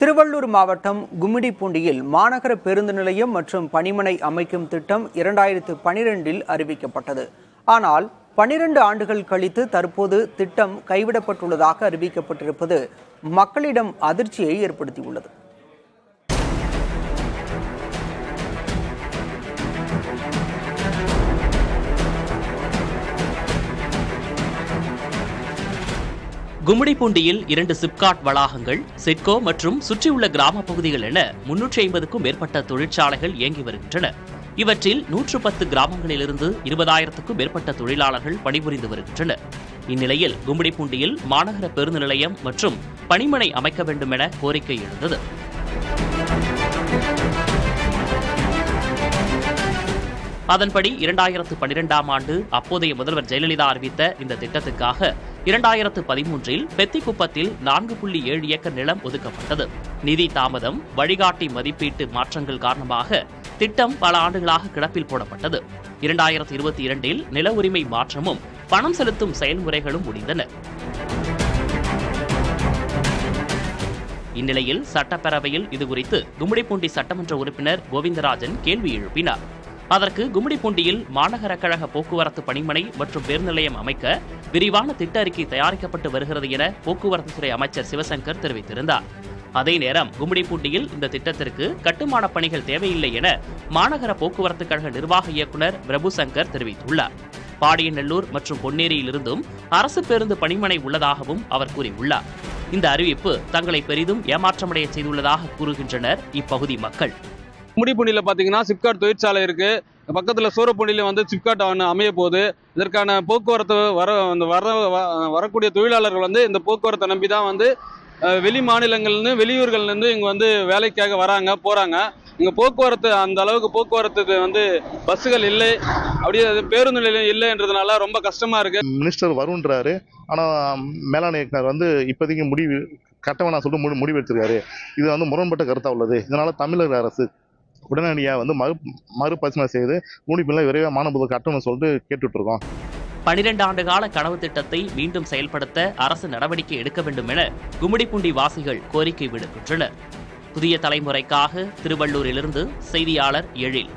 திருவள்ளூர் மாவட்டம் கும்மிடிப்பூண்டியில் மாநகர பேருந்து நிலையம் மற்றும் பணிமனை அமைக்கும் திட்டம் 2012இல் அறிவிக்கப்பட்டது. ஆனால் 12 ஆண்டுகள் கழித்து தற்போது திட்டம் கைவிடப்பட்டுள்ளதாக அறிவிக்கப்பட்டிருப்பது மக்களிடம் அதிர்ச்சியை ஏற்படுத்தியுள்ளது. கும்மிடிப்பூண்டியில் 2 சிப்காட் வளாகங்கள், சிட்கோ மற்றும் சுற்றியுள்ள கிராம பகுதிகள் என 350க்கும் மேற்பட்ட தொழிற்சாலைகள் இயங்கி வருகின்றன. இவற்றில் 110 கிராமங்களிலிருந்து 20,000க்கும் மேற்பட்ட தொழிலாளர்கள் பணிபுரிந்து வருகின்றனர். இந்நிலையில் கும்மிடிப்பூண்டியில் மாநகர பேருந்து நிலையம் மற்றும் பணிமனை அமைக்க வேண்டும் என கோரிக்கை எழுந்தது. அதன்படி 2012ஆம் ஆண்டு அப்போதைய முதல்வர் ஜெயலலிதா அறிவித்த இந்த திட்டத்துக்காக 2013இல் பெத்திக்குப்பத்தில் 4.7 ஏக்கர் நிலம் ஒதுக்கப்பட்டது. நிதி தாமதம், வழிகாட்டி மதிப்பீட்டு மாற்றங்கள் காரணமாக திட்டம் பல ஆண்டுகளாக கிடப்பில் போடப்பட்டது. 2022இல் நில உரிமை மாற்றமும் பணம் செலுத்தும் செயல்முறைகளும் முடிந்தன. இந்நிலையில் சட்டப்பேரவையில் இதுகுறித்து கும்மிடிப்பூண்டி சட்டமன்ற உறுப்பினர் கோவிந்தராஜன் கேள்வி எழுப்பினார். அதற்கு கும்மிடிப்பூண்டியில் மாநகர கழக போக்குவரத்து பணிமனை மற்றும் பேருந்து நிலையம் அமைக்க விரிவான திட்ட அறிக்கை தயாரிக்கப்பட்டு வருகிறது என போக்குவரத்து துறை அமைச்சர் சிவசங்கர் தெரிவித்திருந்தார். அதே நேரம் கும்மிடிப்பூண்டியில் இந்த திட்டத்திற்கு கட்டுமான பணிகள் தேவையில்லை என மாநகர போக்குவரத்து கழக நிர்வாக இயக்குநர் பிரபு சங்கர் தெரிவித்துள்ளார். பாடியநல்லூர் மற்றும் பொன்னேரியிலிருந்தும் அரசு பேருந்து பணிமனை உள்ளதாகவும் அவர் கூறியுள்ளார். இந்த அறிவிப்பு தங்களை பெரிதும் ஏமாற்றமடைய செய்துள்ளதாக கூறுகின்றனர் இப்பகுதி மக்கள். கும்மிடிப்பூண்டியில் பார்த்தீங்கன்னா சிப்காட் தொழிற்சாலை இருக்கு. பக்கத்தில் சூரப்பூண்டியில் சிப்காட் அமைய போகுது. இதற்கான போக்குவரத்து வரக்கூடிய தொழிலாளர்கள் இந்த போக்குவரத்தை நம்பி தான் வெளி மாநிலங்கள்னு வெளியூர்கள்லேருந்து இங்கே வேலைக்காக வராங்க போகிறாங்க. இங்கே போக்குவரத்து அந்த அளவுக்கு போக்குவரத்துக்கு பஸ்ஸுகள் இல்லை, அப்படியே பேருந்து நிலையம் இல்லைன்றதுனால ரொம்ப கஷ்டமாக இருக்குது. மினிஸ்டர் வருன்றாரு, ஆனால் மேலாண் இயக்குனர் இப்போதைக்கு முடிவு கட்டவனா சொல்லிட்டு முடிவு எடுத்திருக்காரு. இது முரண்பட்ட கருத்தாக உள்ளது. இதனால் தமிழக அரசு உடனடியாக மறுபரிசீலனை செய்து கும்மிடிப்பூண்டியில் விரைவாக மாணவர்களுக்கு கட்டணம் சொல்லிட்டு கேட்டுட்டு இருக்கோம். 12 ஆண்டு கால கனவு திட்டத்தை மீண்டும் செயல்படுத்த அரசு நடவடிக்கை எடுக்க வேண்டும் என கும்மிடிப்பூண்டி வாசிகள் கோரிக்கை விடுக்கின்றனர். புதிய தலைமுறைக்காக திருவள்ளூரிலிருந்து செய்தியாளர் எழில்.